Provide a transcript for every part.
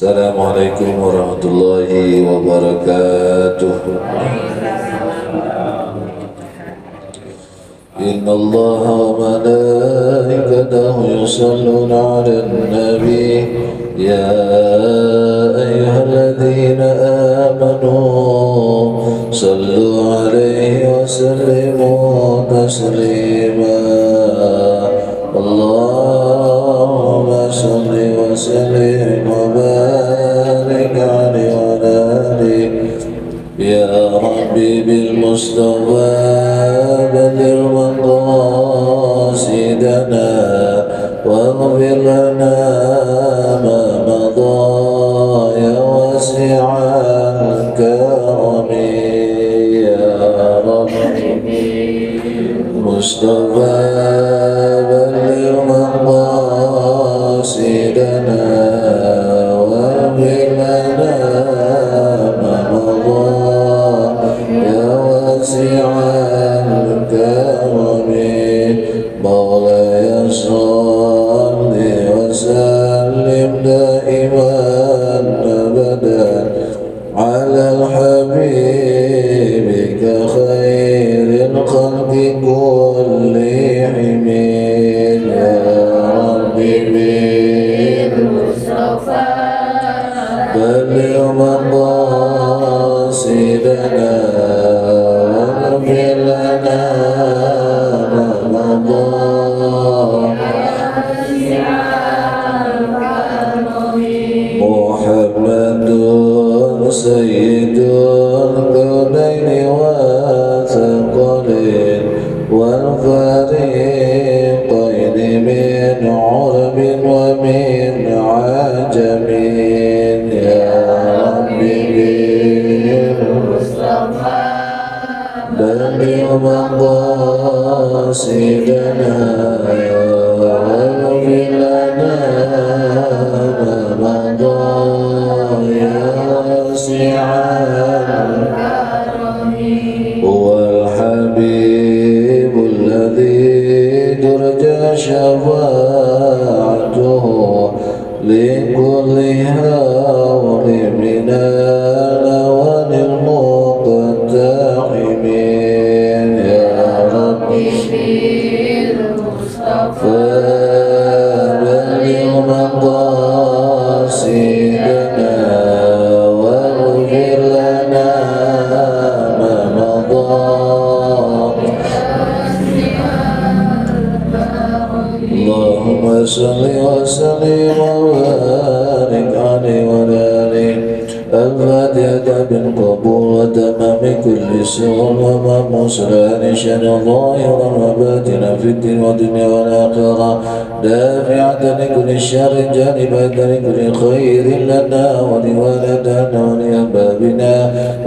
Assalamualaikum warahmatullahi wabarakatuh. Inna Allah wa malaikatahu yusalluna ala nabi ya ayyuhalladzina amanu sallu alaihi wa sallimu taslima. Allahumma salli wa sallim wa barik alaihi wa alihi ya Rabbi bil Mustafa balligh maqasidana waghfir lana ma madha ya wasi'al karami ya Rabbi Mustafa balligh maqasidana waghfir lana ma madha ya wasi'al karami مولاي صل وسلم دائما ابدا على حبيبك خير الخلق كلهم يا ربي بالمصطفى بلغ مقاصدنا واغفر لنا محمد سيد الكونين والثقلين والفريقين من عرب ومن عجم يا ربي بالمصطفى بلغ مقاصدنا واغفر لنا ما مضى يا واسع الكرم هو الحبيب الذي ترجى شفاعته لكل هول من الأوان المقتحمين يا ربي بالمصطفى بلغ مقاصدنا واغفر لنا ما مضى اللهم صل وسلم وبارك عليه وعلى آله الفاتحة بالقبول وتمام كل سر ومام سلام شان ظاهرا وباطنا في الدين والدنيا والآخرة دافعة لكل شر جانبة لكل خير لنا ولوالدنا ولأحبابنا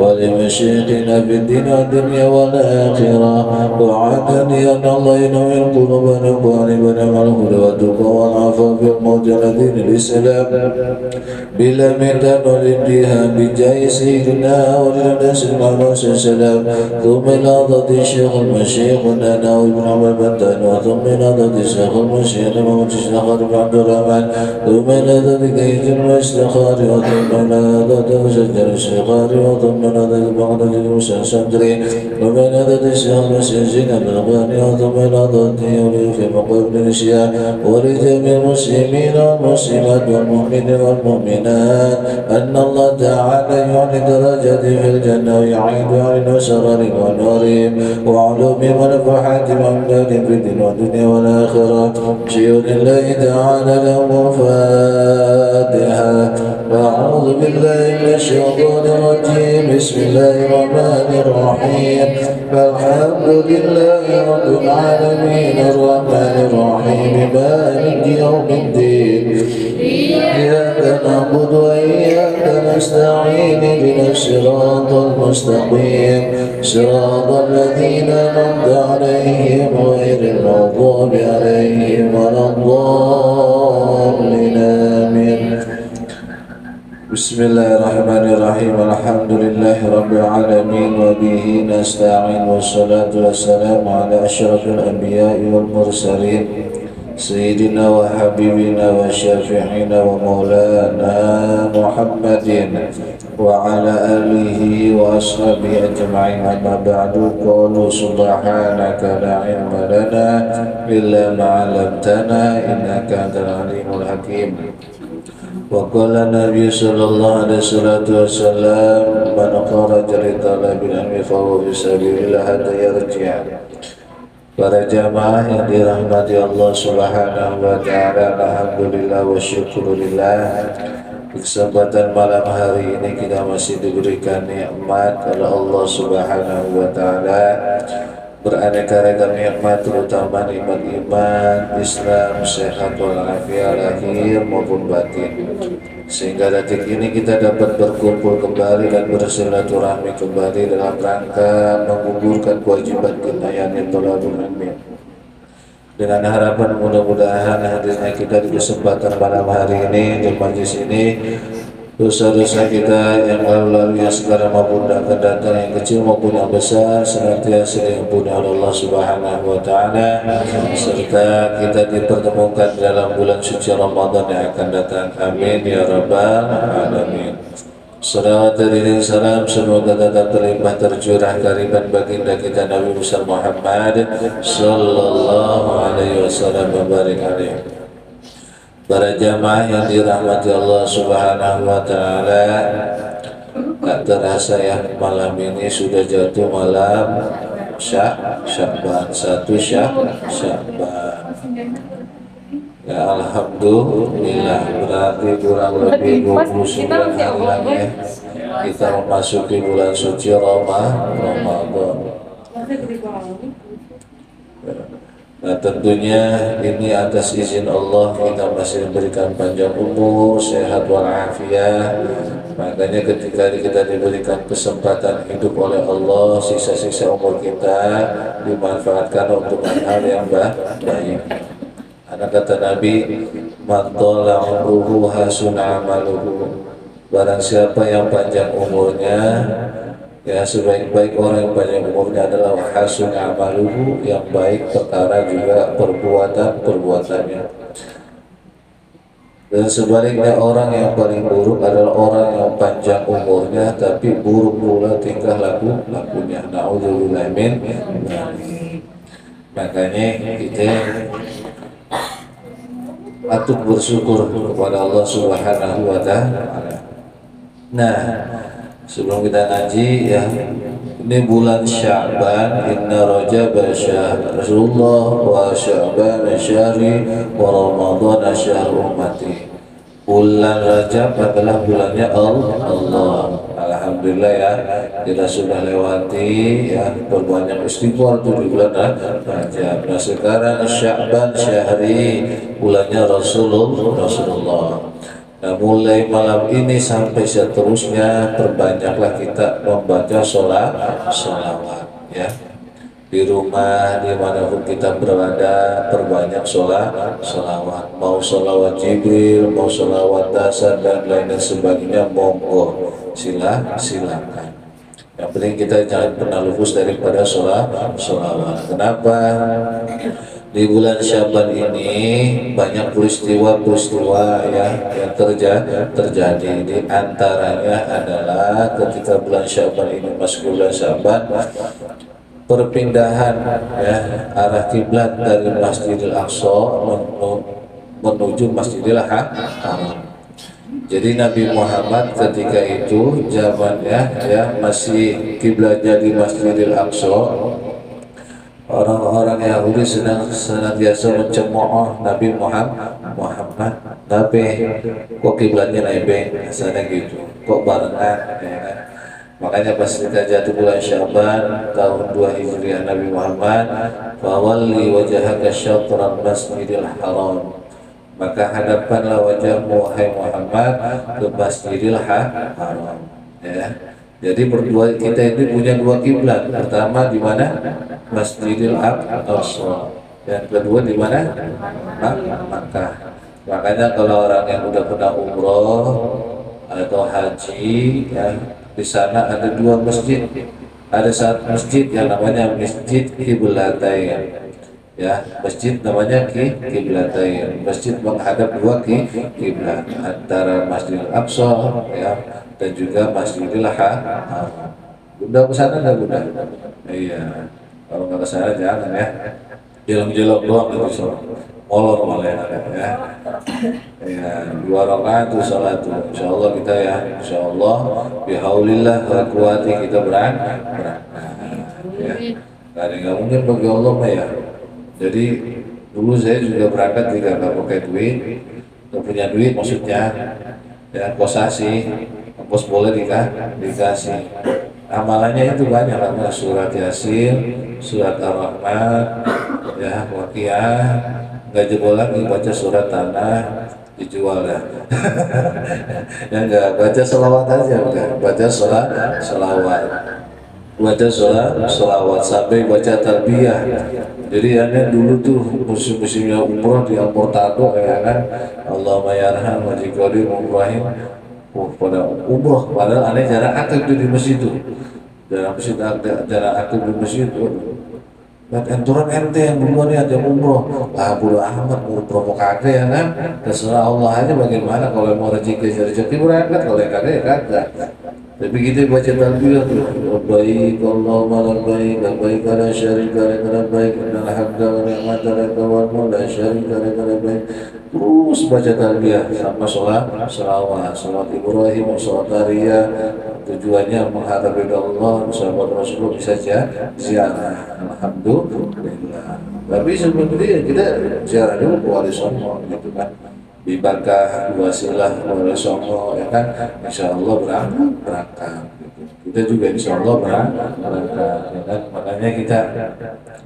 ولمشايخنا في الدين والدنيا والآخرة وعدني أن الله ينوي قلوبنا وقالبنا مع الهدى والتقى والعفاف والموت دين الإسلام بلا ميتان والانتهاء بجاه سيدنا ولنا سيدنا موسى السلام ثم نهضة الشيخ المشيخنا ناوي بن عمر بنتان وثم نهضة الشيخ المشيخ محمد الشيخ بن عبد الرحمن ثم نهضة كيس المستخار وثم نهضة شجر الشيخار وثم نهضة بغداد الموسى الشندري ثم نهضة الشيخ المشيخ بن الغاني وثم نهضة يولي في مقام الاشياء ولجميع المسلمين والمسلمات والمؤمنين والمؤمنات أن الله تعالى يعلي درجاتي في الجنة ويعيد علينا سرر ونورهم وعلوم ونفحات وأمداد في الدين والدنيا والآخرة شيء الله تعالى له فاتحة أعوذ بالله من الشيطان الرجيم بسم الله الرحمن الرحيم الحمد لله رب العالمين الرحمن الرحيم مالك يوم الدين إياك نعبد وإياك نستعين اهدنا الصراط المستقيم صراط الذين أنعمت عليهم غير المغضوب عليهم ولا الضالين آمين. Bismillahirrahmanirrahim. Alhamdulillahi rabbil alamin wa bihi nasta'in wassalatu wassalamu ala asyrafil anbiya'i wal mursalin سيدنا وحبيبنا وشافعنا ومولانا محمد وعلى آله وأصحابه أجمعين. أما بعد، قالوا سبحانك لا علم لنا إلا ما علمتنا إنك أنت العليم الحكيم. وقال النبي صلى الله عليه وسلم: من خرج لطلب العلم فهو في سبيل الله حتى يرجع. Para jamaah yang dirahmati Allah Subhanahu wa Ta'ala, alhamdulillah wa syukurillah. Di kesempatan malam hari ini kita masih diberikan nikmat oleh Allah Subhanahu wa Ta'ala, beraneka ragam nikmat, terutama nikmat iman, Islam, sehat walafiat lahir maupun batin, sehingga detik ini kita dapat berkumpul kembali dan bersilaturahmi kembali dalam rangka menggugurkan kewajiban kita yang thalabul ilmi, dengan harapan mudah-mudahan hadirnya kita di kesempatan malam hari ini di majelis ini, dosa-dosa kita yang lalu-lalu, yang sekarang maupun yang akan datang, yang kecil maupun yang besar, senantiasa diampuni oleh Allah Subhanahu wa Ta'ala, serta kita dipertemukan dalam bulan suci Ramadan yang akan datang. Amin ya rabbal alamin. Salawat dan salam semoga tetap terlimpah tercurah kariban baginda kita Nabi Muhammad sallallahu alaihi wasallam wa barik alaihi. Para jamaah yang dirahmati Allah Subhanahu wa Ta'ala, tak terasa ya, malam ini sudah jatuh malam Sya'ban, 1 Sya'ban. Ya alhamdulillah, berarti kurang lebih 29 hari lagi kita memasuki bulan suci Ramadan. Nah tentunya ini atas izin Allah kita masih diberikan panjang umur, sehat walafiat. Makanya ketika kita diberikan kesempatan hidup oleh Allah, sisa-sisa umur kita dimanfaatkan untuk hal yang baik. Karena kata Nabi, man tala umruhu hasun amaluhu. Barang siapa yang panjang umurnya, ya sebaik-baik orang yang panjang umurnya adalah hasun amaluhu, yang baik perkara juga perbuatannya. Dan sebaliknya orang yang paling buruk adalah orang yang panjang umurnya tapi buruk pula tingkah lakunya. Na'udzubillah min dzalik. Makanya kita patut bersyukur kepada Allah Subhanahu wa Ta'ala. Nah, sebelum kita ngaji ya, ini bulan Sya'ban, inna Rajab syahrullah wa Sya'ban syahri wa Ramadan syahr ummati. Bulan Rajab adalah bulannya Allah. Alhamdulillah ya, kita sudah lewati ya, berbanyak istighfar di bulan Rajab. Nah sekarang Sya'ban syahri, bulannya Rasulullah. Nah mulai malam ini sampai seterusnya, perbanyaklah kita membaca sholawat ya. Di rumah, dimanapun kita berada, perbanyak sholawat. Mau sholawat Jibril, mau sholawat dasar dan lain sebagainya, monggo, silakan. Yang penting kita jangan pernah lupus daripada sholawat. Kenapa? Di bulan Sya'ban ini banyak peristiwa ya yang terjadi. Di antaranya adalah ketika bulan Sya'ban ini masuk bulan Sya'ban, perpindahan ya arah kiblat dari Masjidil Aqsa menuju Masjidil Haram. Jadi Nabi Muhammad ketika itu zamannya ya masih kiblatnya di Masjidil Aqsa. Orang-orang Yahudi senantiasa mencemooh Nabi Muhammad. Tapi kok kiblatnya nebeng, misalnya gitu. Kok barengan ya kan? Makanya pas kita jatuh bulan Sya'ban tahun 2 Hijriah, Nabi Muhammad, fawalli wajhaka syatral Masjidil Haram, maka hadapkanlah wajahmu wahai Muhammad ke Masjidil Haram ya. Jadi berdua kita ini punya dua kiblat. Pertama di mana? Masjidil Aqsa. Yang kedua di mana? Makkah. Makanya kalau orang yang udah pernah umroh atau haji ya, di sana ada dua masjid. Ada satu masjid yang namanya Masjid Qiblatain. ya. Masjid namanya kiblatain, masjid menghadap dua kiblat, antara Masjidil Aqsa ya dan juga Masjidil Haram. Bunda ke sana nggak Bunda? Iya, kalau nggak ke sana jangan ya, jelong-jelong doang itu sholat, molor malah ya. Ya, 2 rakaat tuh salat tuh. Insya Allah kita ya, Insya Allah bihaulillah wa quwati kita berangkat ya. Gak ada yang mungkin bagi Allah mah ya. Jadi dulu saya juga berangkat tidak nggak pakai duit, nggak punya duit maksudnya, ya kosasi, kos boleh dikasih. Amalannya itu banyak, karena surat Yasin, surat Ar-Rahman, ya Waqiah, nggak jebol lagi baca surat Tanah, dijual ya. Ya enggak, baca selawat aja enggak, baca selawat, baca selawat sampai baca talbiyah. Jadi aneh dulu tuh musim-musimnya umroh di Amportado ya kan, Allahumma yarham wa jikodir umrohin pada umroh, padahal aneh jarak aktif di masjid itu, jarak aktif di masjid itu. Dan enturan ente yang duluan ya jam umroh, ah bodo amat umroh mau kagak ya kan, terserah Allah aja bagaimana, kalau mau rezeki berangkat, kalau yang kagak ya kagak. Tapi kita baca talbiyah tuh, labbaik Allahumma labbaik, labbaik la syarika laka labbaik, innal hamda wa ni'mata laka wal mulku la syarika laka labbaik. Terus baca talbiyah sama salat Ibrahim, salat Arya, tujuannya menghadap ridha Allah, sahabat Rasulullah bisa ziarah. Alhamdulillah. Tapi sebenarnya kita ziarah dulu ke Wali Songo gitu kan. Bibarkah wasilah Wali Songo ya kan, insya Allah berangkat gitu. Kita juga insya Allah berangkat ya kan. Makanya kita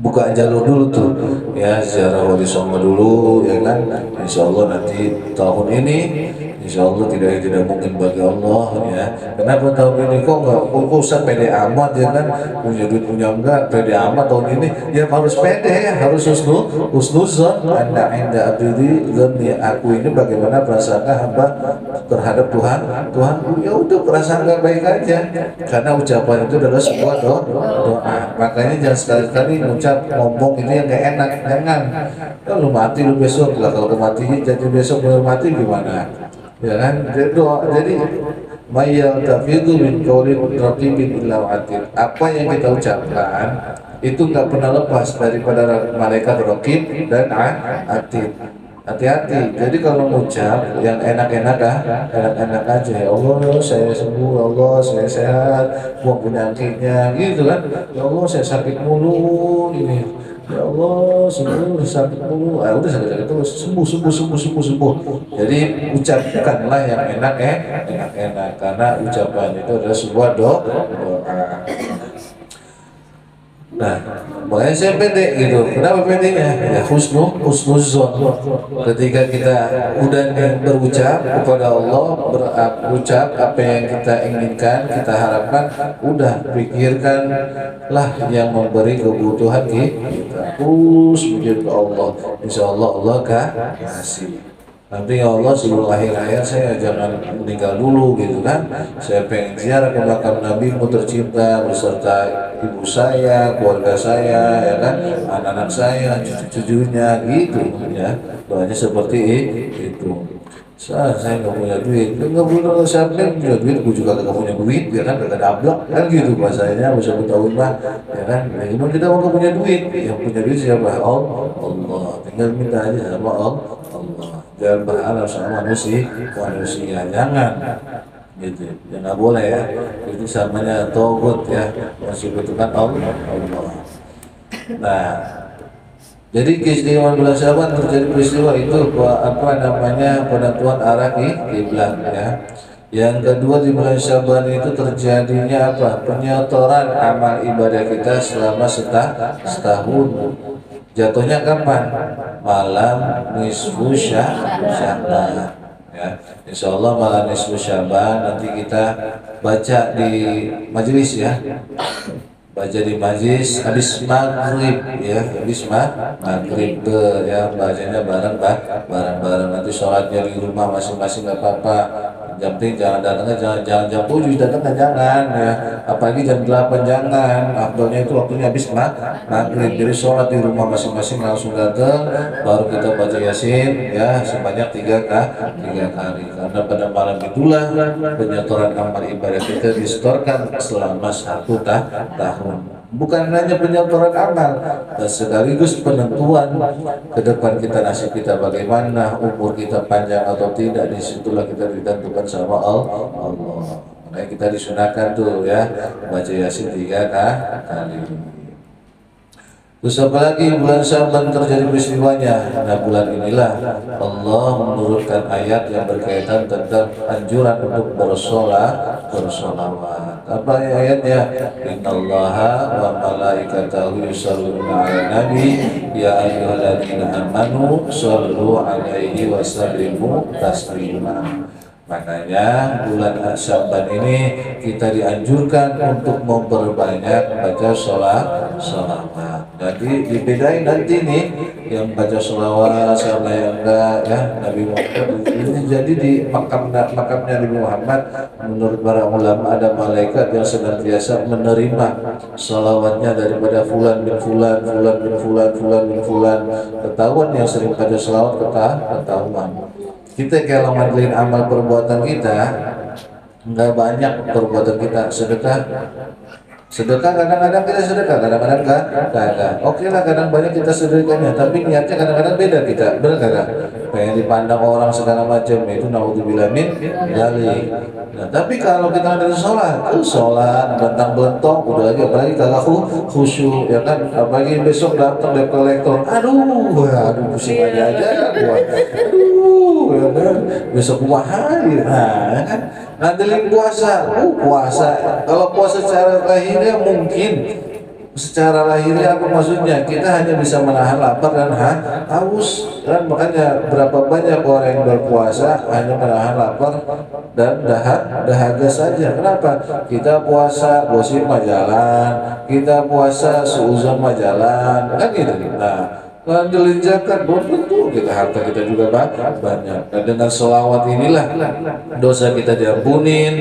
buka jalur dulu tuh ya, ziarah Wali Songo dulu ya kan. Insya Allah nanti tahun ini insya Allah tidak mungkin bagi Allah ya. Kenapa tahun ini kok nggak usah pede amat ya kan, punya duit punya enggak pede amat tahun ini ya, harus pede, harus husnuzon. Anda abdi dan aku ini bagaimana prasangka hamba terhadap Tuhan, ya udah prasangka baik aja, karena ucapan itu adalah sebuah doa. Makanya jangan sekali-kali ngucap ngomong ini yang gak enak, jangan. Kalau mati lu besok lah, kalau mati jadi besok baru mati gimana? Ya kan, jadi doa, jadi mayal tafidu min qaulin raqibin illa atid. Apa yang kita ucapkan itu nggak pernah lepas daripada malaikat raqib dan atid. Hati-hati. Jadi kalau ngucap yang enak-enak enak-enak aja. Ya Allah saya sembuh, ya Allah saya sehat, buang penyakitnya, gitu kan. Ya Allah saya sakit mulu ini. Ya Allah sembuh sakit mulu. Ah udah sakit terus sembuh. Jadi ucapkanlah yang enak-enak karena ucapan itu adalah sebuah doa. Nah, makanya saya pendek gitu. Kenapa pendeknya? Ya husnuzon. Ketika kita udah berucap kepada Allah, berucap apa yang kita inginkan, kita harapkan, udah pikirkanlah yang memberi kebutuhan kita. Terus mikir ke Allah. Insya Allah Allah kasih. Nanti ya Allah sebelum akhir hayat saya jangan meninggal dulu gitu kan. Saya pengen ziarah ke makam Nabi-Mu tercinta beserta ibu saya, keluarga saya, ya kan, anak-anak saya, cucu-cucunya gitu ya. Doanya seperti itu. Saya nggak punya duit, nggak punya siapa yang punya duit, gue juga nggak punya duit, ya kan, nggak ada ablak kan gitu bahasanya, bisa bertahun lah, ya kan. Nah, gimana kita mau punya duit? Yang punya duit siapa? Allah. Tinggal minta aja sama Allah. Jangan berharap sama manusia, jangan gitu, ya nggak boleh ya. Itu samanya togut ya, masih butuhkan Allah. Nah, jadi keistimewaan bulan Syaban terjadi peristiwa itu apa namanya, penentuan arah kiblat ya. Yang kedua di bulan Syaban itu terjadinya apa? Penyetoran amal ibadah kita selama setahun. Jatuhnya kapan? Malam nisfu Syaban ya. Insya Allah malam nisfu Syaban nanti kita baca di majelis ya. Baca di majelis habis maghrib ya, habis maghrib ya, bacanya bareng nanti sholatnya di rumah masing-masing nggak apa-apa, jam 3 jangan datangnya, jangan jam 7 datangnya jangan ya, apalagi jam 8 jangan. Afdalnya itu waktunya habis maghrib. Jadi sholat di rumah masing-masing langsung datang, baru kita baca yasin ya sebanyak 3 kali. Karena pada malam itulah penyetoran amal ibadah kita disetorkan selama 1 tahun. Bukan hanya penyetoran amal, dan sekaligus penentuan ke depan kita, nasib kita bagaimana, umur kita panjang atau tidak. Disitulah kita ditentukan sama Allah. Makanya kita disunahkan tuh ya baca yasin 3 kali. Terus apalagi bulan Sya'ban terjadi peristiwanya. Nah bulan inilah Allah menurunkan ayat yang berkaitan tentang anjuran untuk bersolawat. Apa ayatnya? Innallaha wa malaikatahu yusholluna 'alan nabi ya ayyuhalladzina amanu shollu 'alaihi wa sallimu taslima. Makanya bulan Sya'ban ini kita dianjurkan untuk memperbanyak baca sholawat. Jadi dibedain nanti nih yang baca sholawat sama yang enggak ya. Nabi Muhammad ini jadi di makamnya Nabi Muhammad, menurut para ulama ada malaikat yang senantiasa menerima sholawatnya daripada fulan bin fulan, ketahuan yang sering baca sholawat ketahuan. Kita kalau ngandelin amal perbuatan kita, nggak banyak perbuatan kita. Sedekah kadang-kadang kita sedekah, kadang-kadang kagak. Oke lah, kadang banyak kita sedekahnya, tapi niatnya kadang-kadang beda kita, benar kagak? Pengen dipandang orang segala macam, itu naudzubillah min dzalik. Nah, tapi kalau kita ada sholat bentang-bentong, udah lagi apalagi kagak khusyuk, ya kan? Apalagi besok datang debt collector, aduh pusing aja gua. Ya kan? Besok hari, nah kan? Ngandelin puasa, kalau puasa secara lahirnya mungkin, secara lahirnya apa maksudnya? Kita hanya bisa menahan lapar dan haus, dan makanya berapa banyak orang yang berpuasa hanya menahan lapar dan dahaga saja. Kenapa? Kita puasa gosip majalan, kita puasa seuzon majalan, kan gitu. Nah, ngandelin zakat belum tentu kita harta kita juga banyak. Dan dengan sholawat inilah dosa kita diampunin,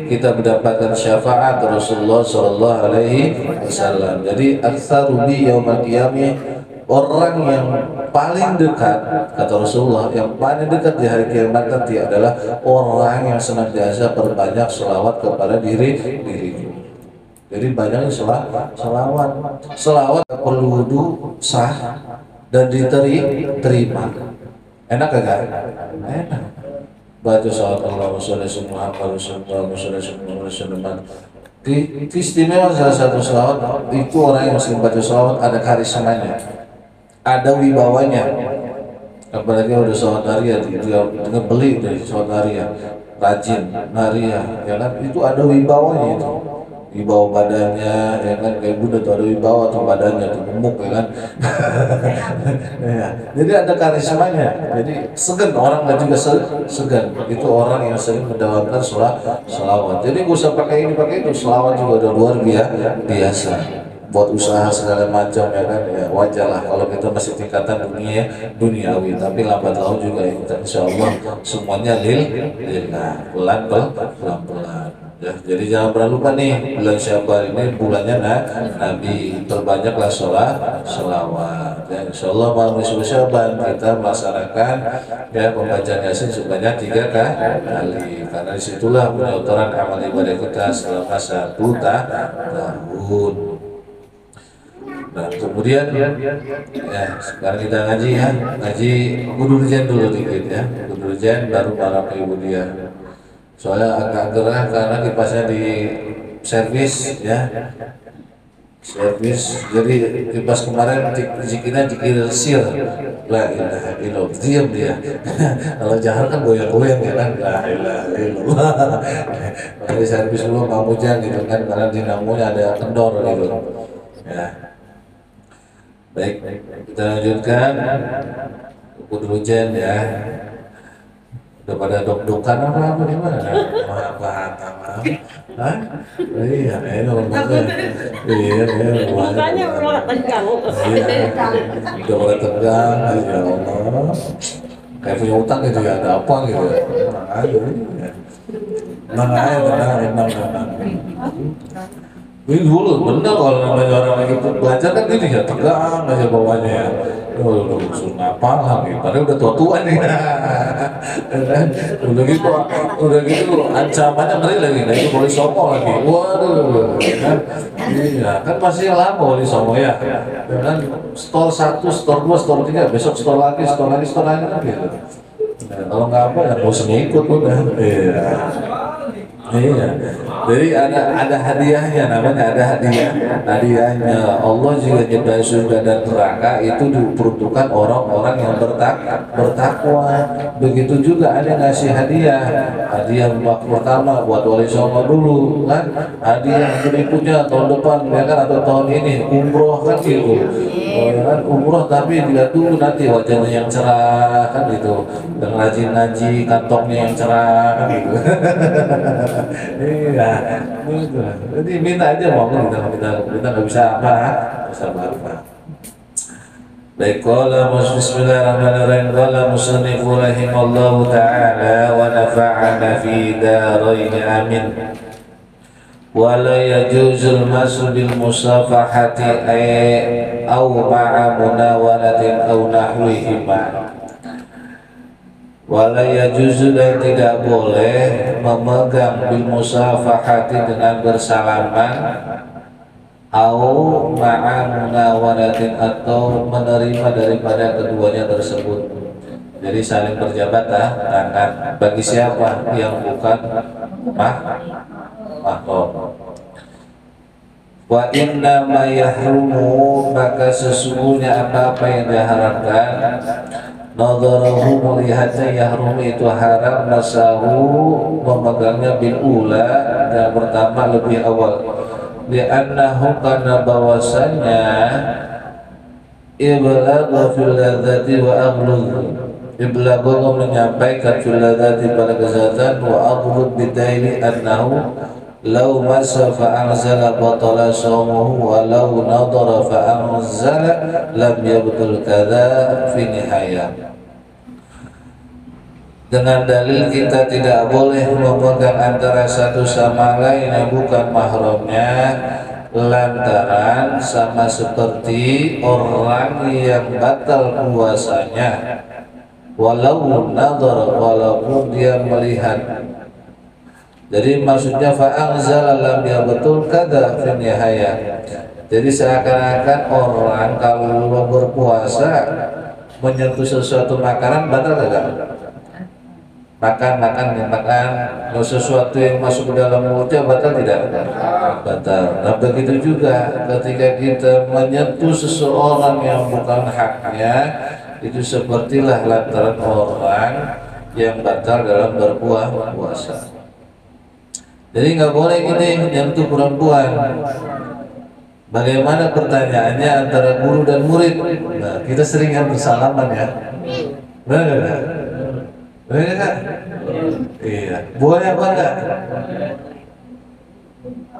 kita mendapatkan syafaat Rasulullah Shallallahu Alaihi Wasallam. Jadi aktsaru bi yaumil qiyamah, orang yang paling dekat, kata Rasulullah, yang paling dekat di hari kiamat nanti adalah orang yang senantiasa perbanyak sholawat kepada diriku. Jadi banyak sholawat perlu wudu sah dan diterima. Enak gak? Enak. Baca sholawat Allahumma sholli ala Muhammad. Istimewa salah satu sholawat itu orang yang sering baca sholawat ada karismanya, ada wibawanya. Apalagi udah sholawat naria, dia ngebeli dari sholawat naria, rajin naria, ya kan? Itu ada wibawanya itu. Wibawa badannya, ya kan, kayak Buddha tuh ada wibawa atau badannya tuh gemuk, ya kan. Ya. Jadi ada karismanya, jadi segan, orang nggak juga segan. Itu orang yang sering mendawamkan sholawat. Jadi gak usah pakai ini pakai itu, sholawat juga udah luar biasa. Buat usaha segala macam, ya kan, ya wajar lah kalau kita masih tingkatan duniawi, tapi lambat laun juga insya Allah semuanya lillah, pelan-pelan. Ya, jadi jangan pernah lupa nih, bulan Sya'ban ini bulannya Nabi, perbanyaklah sholawat. Ya, insya Allah malam Sya'ban kita melaksanakan ya pembacaan yasin sebanyak 3 kali, karena disitulah penyetoran amal ibadah kita selama 1 tahun. Nah kemudian ya sekarang kita ngaji Gudurjan dulu dikit ya, Gudurjan baru para kemudian. Soalnya agak gerah karena kipasnya di servis ya, jadi kipas kemarin zikirnya zikir sir, la ilaha illallah, diam dia. Kalau jahar kan goyang-goyang ya kan, la ilaha illallah. Di servis dulu Pak Mujang gitu kan, karena dinamonya ada kendor gitu ya. Baik, kita lanjutkan Gudurjan ya. Udah pada dok-dokan apa gimana? Maaf. Hah? Iya, ini lembaga. Iya, makanya udah tegang. Iya, udah pada tegang, ya Allah. Kayak punya utang gitu ya, ada apa gitu ya? Makanya tenang. Ini dulu bener kalau namanya orang itu belajar kan gini ya, tegang aja bawahnya ya. Udah usul ngapa lagi, padahal udah tua-tua nih. udah gitu ancamannya ngeri lagi, nah itu wali songo lagi. Waduh, kan? Iya, kan masih lama wali songo ya. Dan store 1, store 2, store 3, besok store lagi kan gitu. Nah, kalau nggak apa ya mau ngikut udah. Iya. Iya, jadi ada hadiahnya, namanya ada hadiahnya. Allah juga nyiptain surga dan neraka itu diperuntukkan orang-orang yang bertakwa. Begitu juga ada yang ngasih hadiah pertama buat wali songo dulu kan, hadiah berikutnya tahun depan ya kan, atau tahun ini umroh kan gitu. Kan umroh tapi dilihat dulu nanti wajahnya yang cerah kan gitu, dan rajin ngaji kantongnya yang cerah kan gitu. Iya, gitu. Jadi minta aja mau kita nggak bisa apa. Baik, qala bismillahirrahmanirrahim, qala musannifu rahimallahu ta'ala wa nafa'ana fi darain amin. Wa la yajuzul masu bil musafahati aw ma'a munawalatin aw nahwihima. Wala yajuzu, dan tidak boleh memegang bil musafahati dengan bersalaman, au ma'a munawalatin, atau menerima daripada keduanya tersebut. Jadi saling berjabat tangan bagi siapa yang bukan mahram. Wa inna ma yahrumu, maka sesungguhnya apa yang diharamkan, nadharahu, melihatnya, yahrum itu haram, masahu, memegangnya, bil ula, dan pertama lebih awal, li'annahu, karena bahwasanya, iblagha fil ladzati wa aghlud, iblagha menyampaikan fil ladzati pada kelezatan, wa aghlud bidaili annahu law masa fa'anzala batala sawmuhu wa law nadara fa'anzala lam yabtul kadha fi nihayah. Dengan dalil kita tidak boleh memegang antara satu sama lain yang bukan mahramnya, lantaran sama seperti orang yang batal puasanya walau nadara, walaupun dia melihat. Jadi maksudnya fa'anzala lam yabtul kadha fi nihayah. Jadi seakan-akan orang kalau berpuasa menyentuh sesuatu makanan batal tidak? Makan sesuatu yang masuk ke dalam mulutnya batal tidak? Batal. Nah begitu juga ketika kita menyentuh seseorang yang bukan haknya, itu sepertilah lantaran orang yang batal dalam berpuasa. Jadi nggak boleh ini nyentuh perempuan. Bagaimana pertanyaannya antara guru dan murid? Nah, kita sering bersalaman ya. Benar nggak? Benar nggak? Iya. Boleh apa enggak?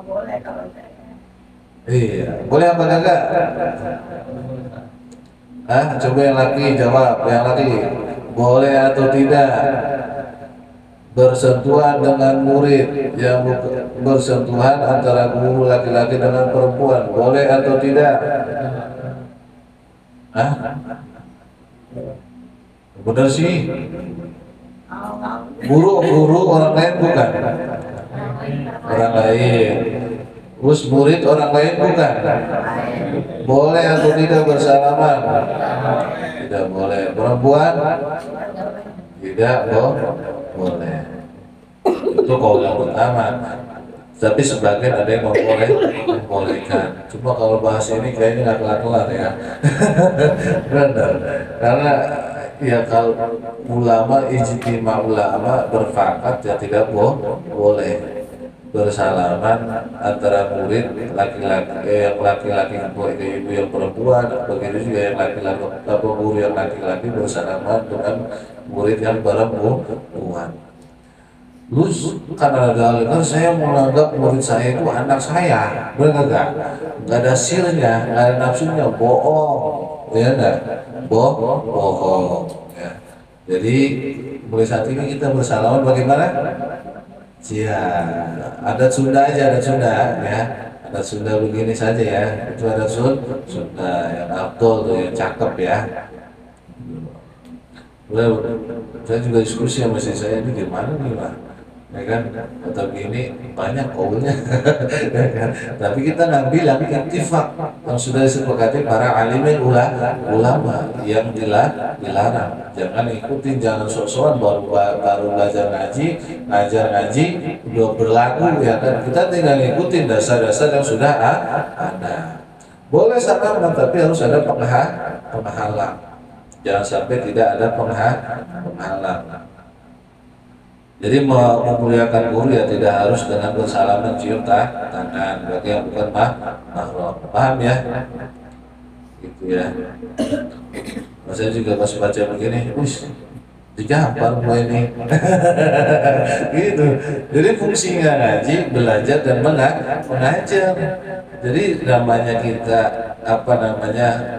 Boleh kalau saya. Iya. Boleh apa enggak? Coba yang laki jawab. Yang laki boleh atau tidak? Bersentuhan dengan murid, yang bersentuhan antara guru laki-laki dengan perempuan, boleh atau tidak? Benar sih. Guru orang lain bukan? Orang lain. Terus murid orang lain bukan? Boleh atau tidak bersalaman? Tidak boleh. Perempuan? Tidak boleh. Itu kalau yang pertama. Tapi sebagian ada yang membolehkan. Cuma kalau bahas ini kayaknya nggak kelar ya. Benar. Karena ya kalau ijtima ulama berfakat ya tidak boleh bersalaman antara murid laki-laki ke ibu yang perempuan, begitu juga yang laki-laki atau guru yang laki-laki bersalaman dengan murid yang perempuan. Terus karena kan saya menganggap murid saya itu anak saya, benar nggak? Nggak ada silnya, nggak ada nafsunya, bohong, ya nggak? Bohong. Ya. Jadi mulai saat ini kita bersalaman bagaimana? Ya, adat Sunda aja, adat Sunda ya. Adat Sunda begini saja ya. Itu adat Sunda yang afdol tuh, yang cakep ya. Udah, saya juga diskusi sama istri saya ini gimana nih Pak? Ya kan, tapi ini banyak kaulnya, ya kan? Tapi kita nggak bilang intifak yang sudah disepakati para alimin ulama yang dilarang. Jangan ikutin, jangan sok-sokan baru belajar ngaji, ngajar ngaji, udah berlaku ya kan? Kita tinggal ikutin dasar-dasar yang sudah ada. Boleh sama, tapi harus ada penghalang. Jangan sampai tidak ada penghalang. Jadi memuliakan guru ya tidak harus dengan bersalaman cium tangan bagi yang bukan mahram. Paham ya? Gitu ya. Saya juga pas baca begini, digampar mulai ini. Gitu. Jadi fungsinya ngaji, belajar dan mengajar. Jadi namanya kita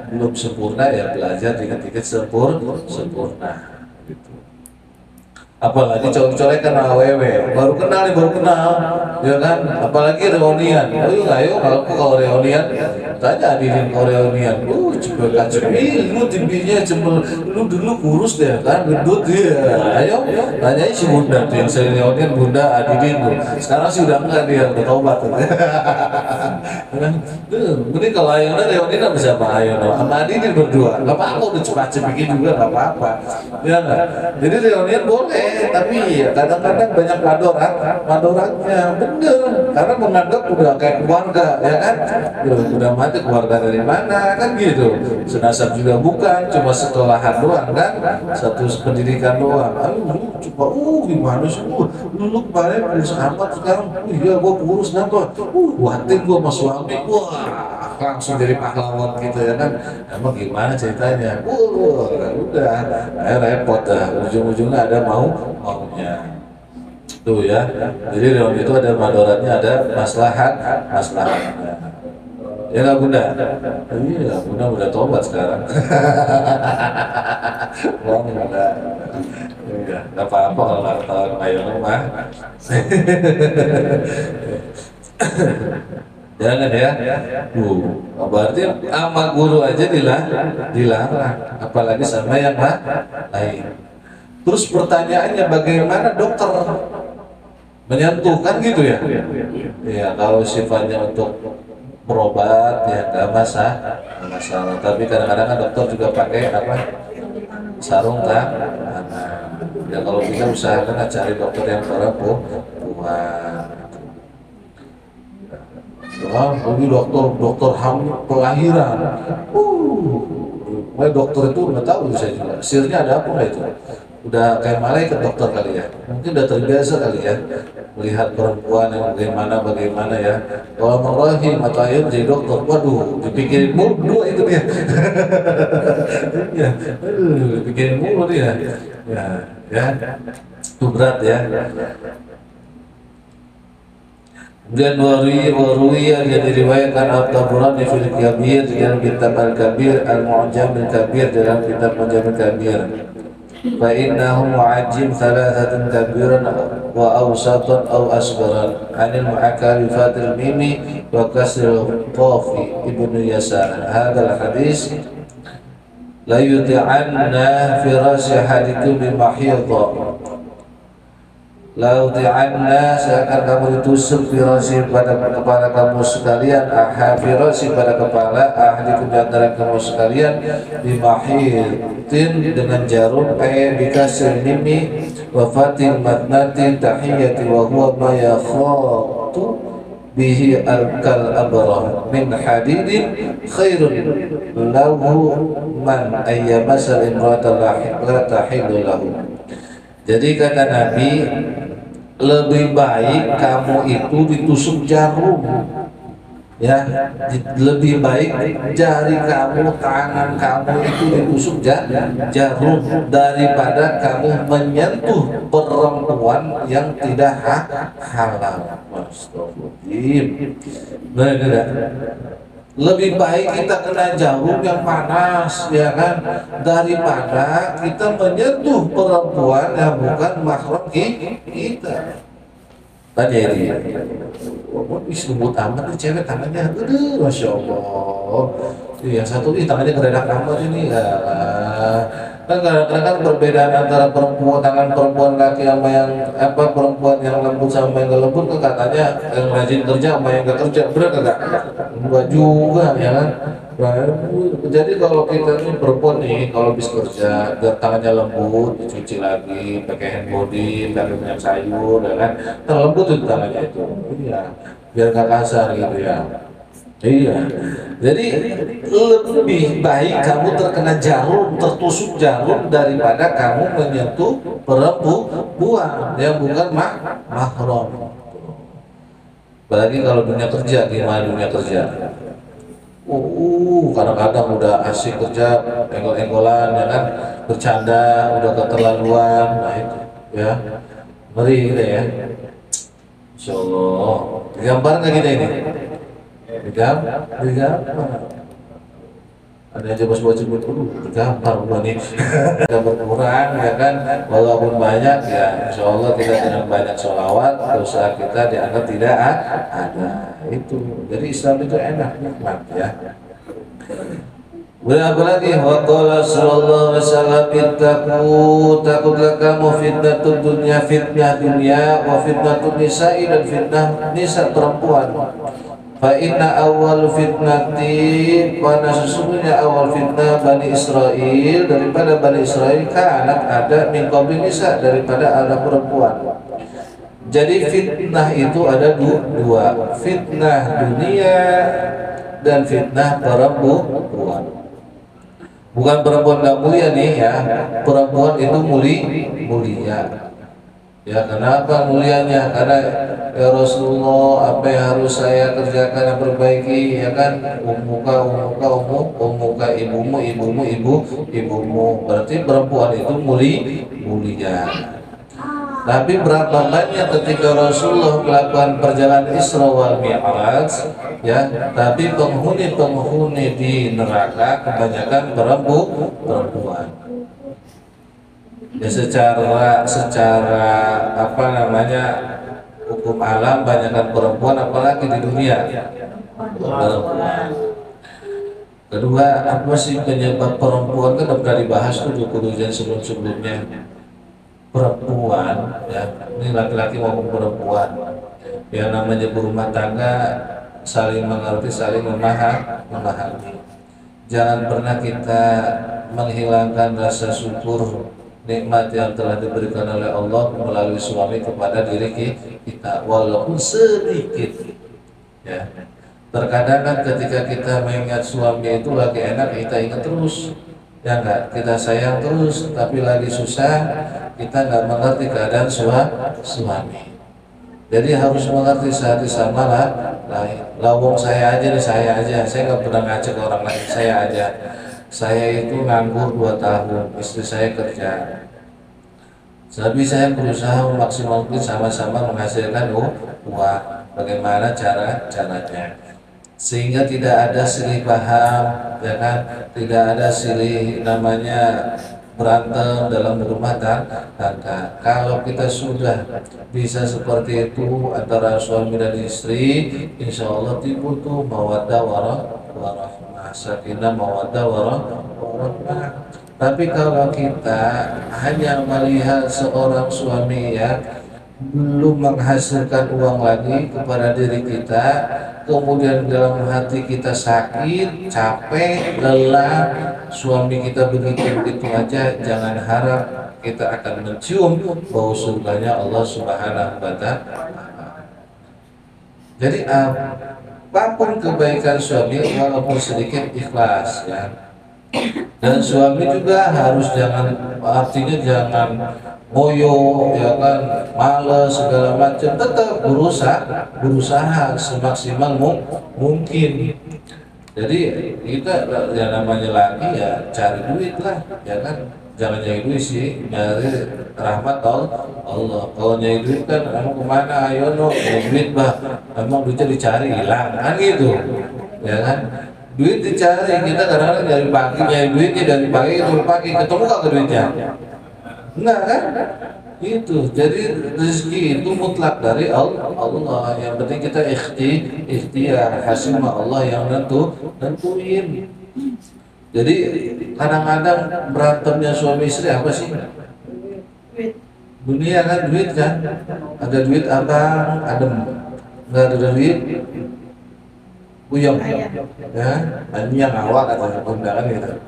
belum sempurna ya belajar dikit-dikit sempurna. Gitu. Apalagi colek-colekan AWW baru kenal ya kan, apalagi reunian. Ayo kalau reunian tanya hadirin kalau reunian, coba kacau lu tingginya cuma lu dulu kurus deh kan, gendut dia. Ayo tanyain si Bunda tuh yang sering reunian, Bunda hadirin tuh sekarang sih udah enggak, dia udah tobat tuh. Ini kalau ayo reunian bisa sama ayo sama hadirin berdua nggak apa-apa, udah cepat bikin juga nggak apa-apa ya nggak. Jadi reunian boleh, tapi kadang-kadang banyak madorannya bener, karena menganggap udah kayak keluarga ya kan, udah mati keluarga dari mana kan gitu, senasab juga bukan, cuma sekolahan doang kan, satu pendidikan doang. Ayo coba gimana sih lu kemarin kurus amat, sekarang iya gua kurus napa, khawatir gua sama suami, langsung jadi pahlawan gitu ya kan. Emang gimana ceritanya? Udah repot dah, ujung-ujungnya ada maunya tuh ya. Jadi reuni itu ada madoratnya, ada maslahatnya ya nggak Bunda? Iya, Bunda udah tobat sekarang. Udah ya, nggak apa-apa kalau nggak tahu ayo mah. Jangan ya. Berarti sama guru aja dilarang, apalagi sama yang lain. Terus pertanyaannya bagaimana dokter menyentuh kan gitu ya? Ya kalau sifatnya untuk berobat ya nggak masalah. Tapi kadang-kadang kan dokter juga pakai sarung tangan. Ya kalau kita usahakan cari dokter yang perempuan. Jadi dokter hamil kelahiran. Dokter itu nggak tahu saya juga. Sirnya ada apa nggak itu? Udah kayak malaikat dokter kali ya. Mungkin udah terbiasa kali ya melihat perempuan yang bagaimana ya. Kalau Rahim atau Ayub jadi dokter, waduh, dipikirin mulu itu dia. Ya, dipikirin mulu dia. Ya, itu berat ya. Kemudian waruwi yang diriwayatkan At-Tabrani fil Kabir dalam kitab Al-Kabir, Al-Mu'jam Al-Kabir dalam kitab Mu'jam Al-Kabir. Fa innahu mu'ajjim thalathatun kabiran wa awsatan aw asgharan. 'Anil mu'akkalifatil mimi wa kasril qafi Ibnu Yasar. Hadzal hadis la yuti'anna firasy hadikum bi mahidha. Lauti'anna seakan kamu ditusuk firasi pada kepala kamu sekalian, firasi pada kepala ahdikum di antara kamu sekalian, bimahitin dengan jarum, bikasir mimi wa fatil madnati tahiyyati wa huwa ma yakhatu bihi al-kal abrah min hadidin khairun lahu man ayyamasal imrata la tahillu lahu. Jadi kata Nabi, lebih baik kamu itu ditusuk jarum ya, lebih baik jari kamu, tangan kamu itu ditusuk jarum daripada kamu menyentuh perempuan yang tidak halal. Astagfirullah. Lebih baik kita kena jarum yang panas ya kan, daripada kita menyentuh perempuan yang bukan mahram kita. tadi ini wis lembut amat nih cewek tangannya, aduh masya Allah. Yang satu ini tangannya geredak amat ini ya. Kan kadang-kadang kan perbedaan antara perempuan tangan perempuan laki sama yang perempuan yang lembut sama yang gak lembut kan katanya yang rajin kerja sama yang gak kerja, bener kagak? Enggak juga ya kan. Nah, jadi kalau kita nih perempuan nih kalau habis kerja biar tangannya lembut dicuci lagi pakai hand body pakai minyak sayur ya kan lembut tuh tangannya itu iya biar nggak kasar gitu ya. Iya, jadi lebih baik kamu terkena jarum, tertusuk jarum daripada kamu menyentuh perempuan yang bukan mahram. Apalagi kalau dunia kerja, gimana dunia kerja? Kadang-kadang udah asik kerja, enggol-enggolan, ya kan, bercanda, udah keterlaluan, nah itu, ya, ngeri gitu ya. Insya Allah, gambar nggak kita ini? Digambar. Ada aja bos sebut, digambar udah nih. Kita berkurang ya kan, walaupun banyak ya, insya Allah kita dengan banyak sholawat, dosa kita dianggap tidak ada. Itu, jadi Islam itu enak, nikmat ya. Berapa lagi? Waqala sallallahu alaihi wasallam takutlah kamu fitnatud dunya, fitnah dunia, wa fitnatud nisa'i dan fitnah nisa perempuan. Fa inna awal fitnati, pada sesungguhnya awal fitnah Bani Israel daripada Bani Israel kanat ada min qabli nisa daripada anak perempuan. Jadi fitnah itu ada dua, fitnah dunia dan fitnah perempuan. Bukan perempuan gak mulia nih ya, perempuan itu mulia. Ya kenapa mulianya? Karena ya Rasulullah apa yang harus saya kerjakan yang perbaiki ya kan umuka ibumu berarti perempuan itu mulia. Tapi berapa banyak ketika Rasulullah melakukan perjalanan Isra wal Mi'raj ya, tapi penghuni di neraka kebanyakan perempuan. Ya secara apa namanya hukum alam banyakkan perempuan apalagi di dunia perempuan. Kedua, apa sih penyebab perempuan kan pernah dibahas tuh di kuliah sebelumnya. Perempuan ya, ini laki-laki maupun perempuan yang namanya berumah tangga saling mengerti, saling memahami. Jangan pernah kita menghilangkan rasa syukur nikmat yang telah diberikan oleh Allah melalui suami kepada diri kita walaupun sedikit ya. Terkadang kan ketika kita mengingat suami itu lagi enak kita ingat terus ya enggak, kita sayang terus, tapi lagi susah kita nggak mengerti keadaan suami. Jadi harus mengerti sehati sama lain. Lawong saya aja, saya nggak pernah ngajak orang lain, saya aja. Saya itu nganggur 2 tahun, istri saya kerja. Tapi saya berusaha memaksimalkan sama-sama menghasilkan uang. Bagaimana caranya? Sehingga tidak ada silih paham, ya kan? Tidak ada silih namanya berantem dalam rumah tangga. Kalau kita sudah bisa seperti itu antara suami dan istri, insya Allah timbul tuh mawaddah warahmah, sakinah mawaddah warahmah. Tapi kalau kita hanya melihat seorang suami ya belum menghasilkan uang lagi kepada diri kita, kemudian dalam hati kita sakit, capek, lelah, suami kita begitu-begitu aja, jangan harap kita akan mencium bau surganya Allah Subhanahu wa Ta'ala. Jadi apapun kebaikan suami walaupun sedikit ikhlas ya. Dan suami juga harus artinya jangan ngoyo ya kan, males segala macam, tetap berusaha semaksimal mungkin. Jadi kita yang namanya laki ya cari duit lah ya kan, jangan nyari duit sih, nyari rahmat Allah. Kalau nyari duit kan emang kemana, ayo no nyari duit bah, emang duitnya dicari hilang kan gitu ya kan. Duit dicari, kita kadang-kadang dari pagi nyari duitnya, dari pagi ketemu pagi, ketemu gak ke duitnya? Enggak kan? Itu jadi rezeki itu mutlak dari Allah. Yang penting kita ikhtiar, hasil mah Allah yang nentuin. Jadi kadang-kadang berantemnya suami istri apa sih? Dunia kan, duit kan. Ada duit abang, adem. Nggak ada duit, buyong. Ya, hanya ngawak atau undangan gitu.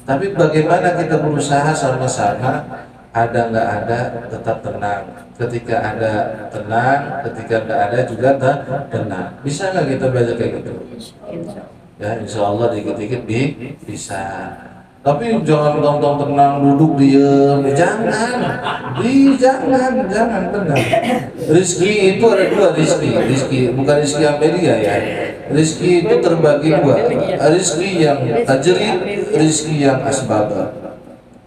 Tapi bagaimana kita berusaha sama-sama, ada nggak ada tetap tenang. Ketika ada tenang, ketika nggak ada juga tenang. Bisa nggak kita belajar kayak gitu? Ya, insya Allah dikit-dikit bisa. Tapi jangan tong-tong tenang duduk diem, jangan, jangan tenang. Rizki itu ada dua rizki bukan rizki Amelia ya. Rizki itu terbagi dua, rizki yang tajrid, rizki yang asbab,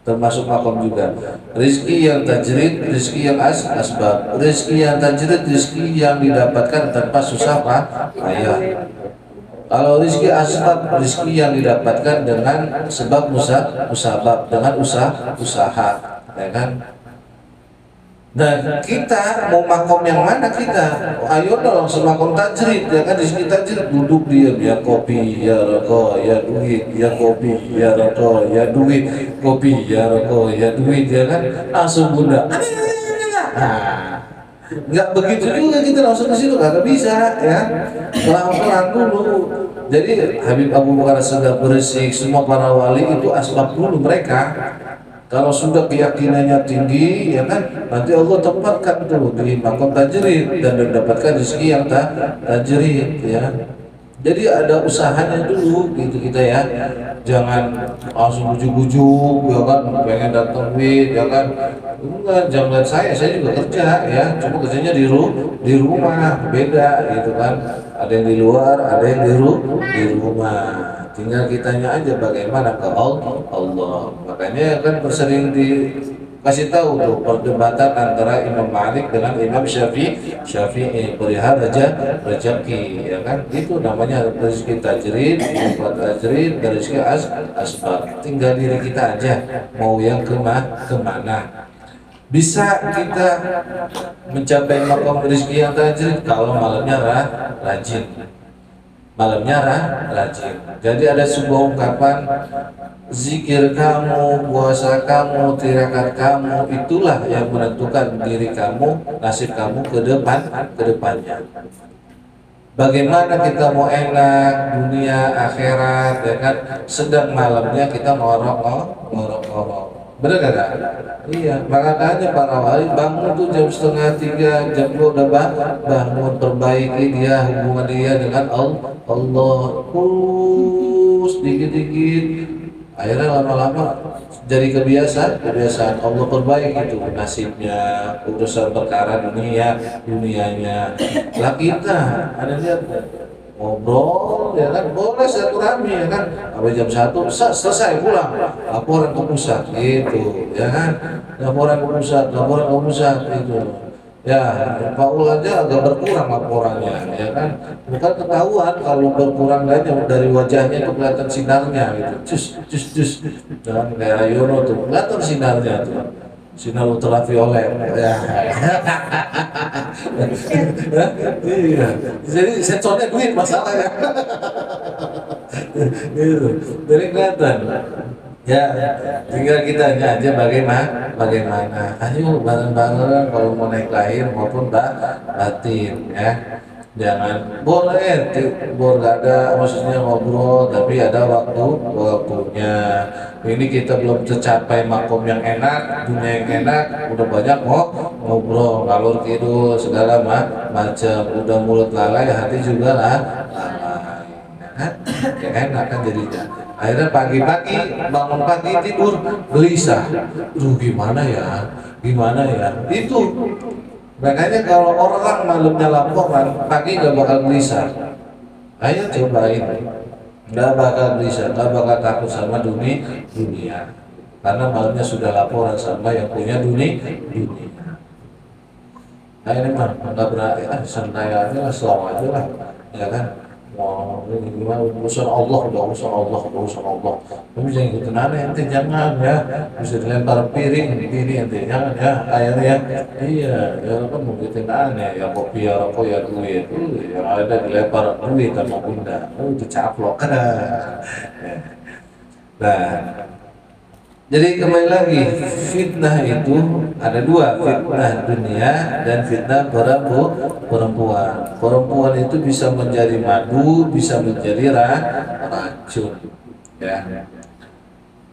termasuk makom juga. Rizki yang tajrid, rizki yang asbab. Rizki yang tajrid, rizki yang didapatkan tanpa susah payah. Kalau rizki asbab, rizki yang didapatkan dengan sebab musabab, dengan usaha, ya kan? Dan kita mau makom yang mana kita? Ayo dong semakom tajrid, ya kan? Rizki tajrid duduk diam, ya kopi, ya rokok, ya duit, ya kopi, ya rokok, ya duit, kopi, ya rokok, ya duit, ya kan? Langsung bunda. Nggak begitu juga kita langsung ke situ, nggak bisa ya, pelan-pelan dulu. Jadi Habib Abu Bakar As-Siddiq bersih, semua para wali itu asbab dulu mereka. Kalau sudah keyakinannya tinggi, ya kan, nanti Allah tempatkan tuh di makom tajrid dan mendapatkan rezeki yang tajrid, ya. Jadi ada usahanya dulu gitu kita ya, jangan langsung ujuk-ujuk, ya kan, pengen datang duit, ya kan. Enggak, jangan lihat saya juga kerja ya, cuma kerjanya di rumah beda gitu kan. Ada yang di luar, ada yang di rumah. Tinggal kitanya aja bagaimana ke Allah. Makanya kan sering dikasih tahu tuh perdebatan antara Imam Malik dengan Imam Syafi'i perihal rezeki, ya kan? Itu namanya rezeki tajrid, tajrid, dan rezeki asbab. Tinggal diri kita aja mau yang kemana. Bisa kita mencapai makom rezeki yang tajrid kalau malamnya rajin. Malamnya rajin. Jadi ada sebuah ungkapan, zikir kamu, puasa kamu, tirakat kamu, itulah yang menentukan diri kamu, nasib kamu ke depannya. Bagaimana kita mau enak dunia akhirat, ya kan? Sedang malamnya kita ngorok-ngorok. Bener gak? Iya, makanya para wali bangun tuh jam 2:30, jam 2 udah bangun, perbaiki dia hubungan dia dengan Allah, terus dikit-dikit, akhirnya lama-lama jadi kebiasaan Allah perbaiki itu nasibnya, urusan perkara dunianya. Lah kita ada lihat ngobrol, ya kan, boleh silaturahmi, ya kan, sampai jam 1 selesai pulang, laporan ke pusat gitu, ya kan, laporan ke pusat itu, ya Pak Ul aja agak berkurang laporannya, ya kan, bukan ketahuan kalau berkurang lainnya dari wajahnya itu kelihatan sinarnya gitu, cus, dan kayak Ayono tuh kelihatan sinarnya tuh, sinar ultraviolet ya. Iya, jadi sensornya duit masalahnya. Gitu. Jadi kelihatan ya, tinggal kita aja bagaimana. Ayo bareng-bareng kalau mau naik lahir maupun batin ya. Jangan boleh gak ada maksudnya ngobrol, tapi ada waktunya. Ini kita belum tercapai makom yang enak, dunia yang enak, udah banyak ngobrol ngalur kidul segala macam, udah mulut lalai, hati juga lalai, ya enak kan jadinya. Akhirnya pagi-pagi bangun pagi tidur gelisah, gimana ya itu. Makanya kalau orang malamnya laporan, pagi gak bakal gelisah. Ayo cobain, gak bakal gelisah, gak bakal takut sama dunia. Karena malamnya sudah laporan sama yang punya dunia. Nah ini mah gak berarti santai aja lah, slow aja lah, ya kan. mau gimana urusan Allah, udah urusan Allah, udah urusan Allah. Tapi jangan ikutin aneh, ente jangan ya, bisa dilempar piring begini ente jangan ya, akhirnya iya, ya kan mau ikutin aneh ya, kopi ya rokok ya duit, yang ada dilempar duit sama bunda, itu caplok. Nah, jadi kembali lagi, fitnah itu ada dua, fitnah dunia dan fitnah perempuan. Perempuan itu bisa menjadi madu, bisa menjadi racun, ya.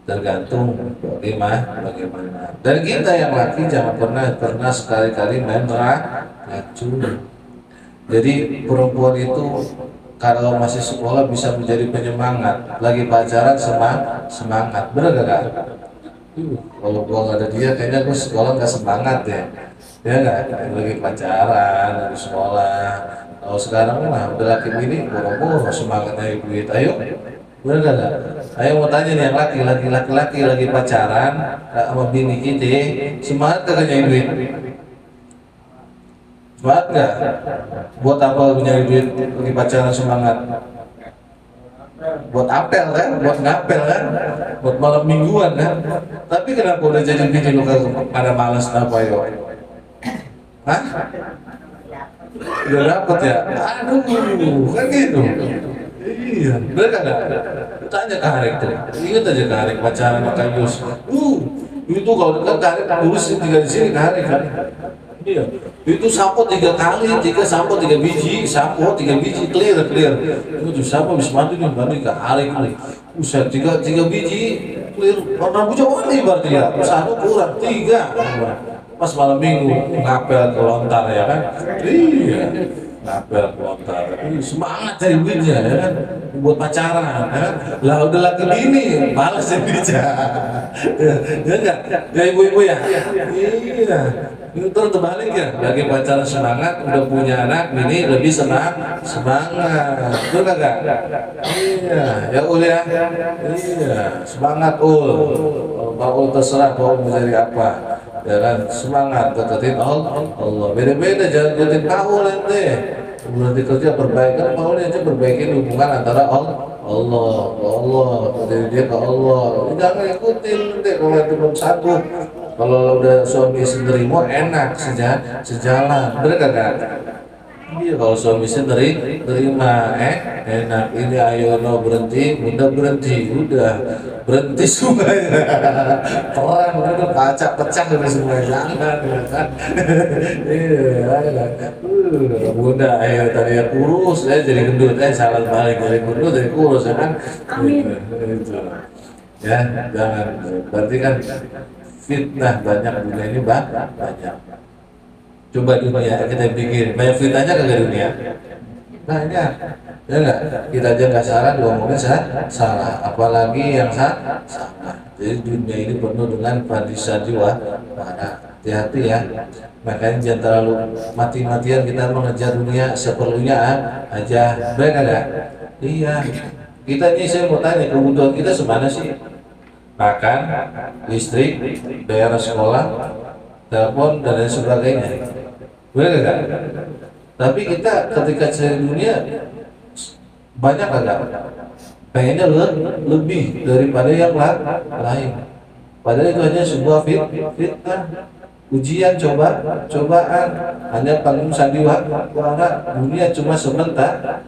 Tergantung bagaimana. Dan kita yang laki jangan pernah sekali-kali main racun. Jadi perempuan itu kalau masih sekolah bisa menjadi penyemangat, lagi pacaran semangat, bener gak? Kalau gua nggak ada dia, kayaknya gua sekolah nggak semangat ya nggak? Lagi pacaran, lagi sekolah. Kalau sekarang mah udah laki bini, boro-boro semangatnya duit, ayo, bener gak? Ayo mau tanya nih yang laki lagi pacaran sama bini kita, semangat kagak nyari duit? Semangat nggak? Buat apa nyari duit lagi pacaran semangat? Buat apel kan? Buat ngapel kan? Buat malam mingguan kan? Tapi kenapa udah jadi bini lu pada malas apa yo? Hah? Udah dapet ya? Aduh, kan gitu. Iya, bener kan? Tanya ke Harik tuh. Ingat aja ke Harik pacaran sama Kayus. Itu kalau dekat ke Harik urusin tinggal di sini ke Harik kan? Iya, itu sampo 3 kali, sampo 3 biji, clear. Itu sampo habis mandi nih, mandi ke hari kali. Usah 3 biji, clear. Warna buja wali berarti ya, satu kurang 3. Pas malam minggu ngapel ke lontar ya kan? Iya, ngapel ke lontar. Semangat cari duitnya ya kan? Buat pacaran, ya kan? Lah udah laki bini, malas ya bija. Ya enggak? Ya ibu-ibu ya? Iya. Itu terbalik ya, lagi pacaran semangat, udah punya anak, ini lebih semangat, betul kagak? Iya, ya ul ya, iya, semangat ul, Pak ul terserah Pak ul mau cari apa, ya kan, semangat, deketin Allah, beda-beda, jangan deketin Pak ul ente, berarti kerja perbaikan, Pak ul aja perbaikin hubungan antara Allah, dari dia ke Allah, jangan ikutin nanti kalau itu belum sanggup. Kalau udah suami istri mau enak sejalan, bener kagak? Iya, kalau suami istri terima, enak. Ini ayo no berhenti, bunda berhenti, udah berhenti semuanya. Perang udah pecah dari semua jangan, kan? Iya, bunda ayo tadi ya kurus, jadi gendut, salah balik dari gendut jadi kurus ya kan? Amin. Itu, ya jangan. Berarti kan fitnah banyak dunia ini banyak. Coba dunia kita pikir banyak fitnahnya kagak dunia? Banyak, ya nggak? Kita aja nggak salah diomongin salah, apalagi yang salah. Jadi dunia ini penuh dengan fadisa jiwa. Hati-hati ya. Makanya jangan terlalu mati-matian kita mengejar dunia, seperlunya aja. Baik nggak? Iya. Kita ini saya mau tanya kebutuhan kita semana sih? Makan, listrik, bayar sekolah, telepon dan lain sebagainya. Benar nggak? Tapi kita ketika cari dunia banyak agak pengennya lebih daripada yang lain. Padahal itu hanya sebuah fitnah, ujian, cobaan, hanya panggung sandiwara. Dunia cuma sebentar,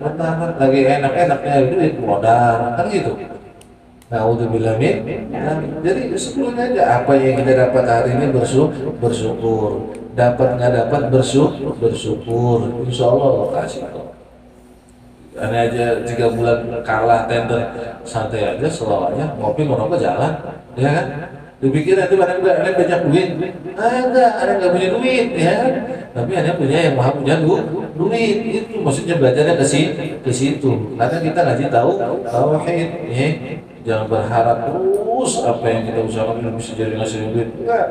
lagi enak-enaknya duit modal, kan gitu. Naudzubillah min. Jadi sebelumnya aja apa yang kita dapat hari ini bersyukur. Dapat nggak dapat bersyukur. Insya Allah Allah kasih. Ini aja 3 bulan kalah tender santai aja selawanya ngopi merokok jalan, ya kan? Dipikir nanti ada banyak duit, ada nggak punya duit, ya. Tapi ada punya yang maha punya duit. Itu maksudnya belajarnya ke situ. Karena kita ngaji tahu tauhid, ya. Jangan berharap terus apa yang kita usahakan bisa jadi ngasih duit. Enggak,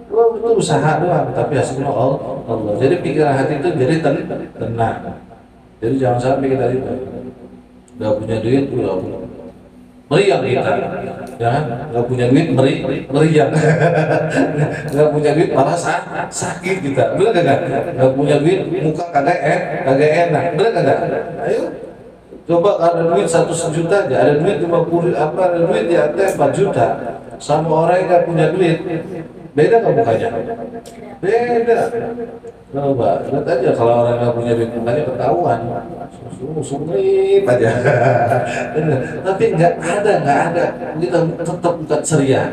itu usaha doang, tapi hasilnya Allah. Jadi pikiran hati itu jadi tenang. Jadi jangan sampai kita itu nggak punya duit, meriang kita, jangan nggak punya duit meriang, nggak punya duit malah sakit kita, bener nggak? Nggak punya duit muka kagak enak, bener nggak? Ayo Coba ada duit 100 juta aja, ada duit 50 apa, ada duit di atas 4 juta, sama orang yang nggak punya duit, beda nggak mukanya? Beda. Coba lihat aja kalau orang nggak punya duit mukanya ketahuan, sumrit aja. Tapi nggak ada, kita tetap bukan ceria.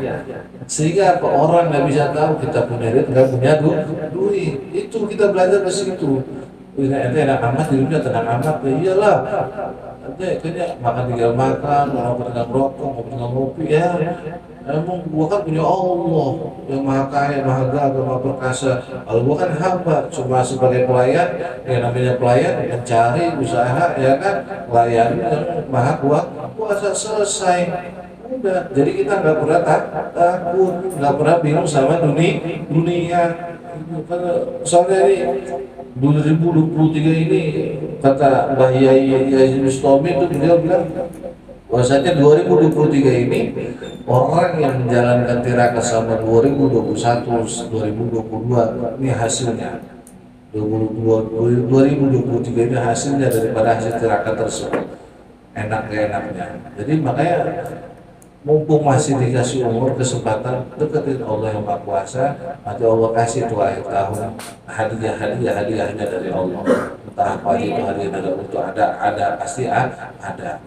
Sehingga apa, orang nggak bisa tahu kita punya duit, nggak punya duit. Itu kita belajar ke situ. Ente enak amat hidupnya, tenang amat. Ya iyalah, ente kayaknya makan tinggal makan, ngopi tinggal rokok, ngopi tinggal ngopi ya. Emang gua kan punya Allah yang maha kaya, maha gagah, maha perkasa. Kalau gua kan hamba, cuma sebagai pelayan. Yang namanya pelayan mencari usaha, ya kan, pelayan yang maha kuasa. Selesai. Udah, jadi kita nggak pernah takut, nggak pernah bingung sama dunia. Soalnya ini 2023 ini kata Mbah Yai Bustami itu, beliau bilang bahwasanya 2023 ini orang yang menjalankan tirakat sama 2021 2022 ini hasilnya. 2023 ini hasilnya daripada hasil tirakat tersebut, enak-enaknya. Jadi makanya mumpung masih dikasih umur, kesempatan, deketin Allah yang Maha Kuasa. Nanti Allah kasih tuh akhir tahun hadiahnya dari Allah. Entah apa aja itu hadiah dari Allah, ada pasti ada.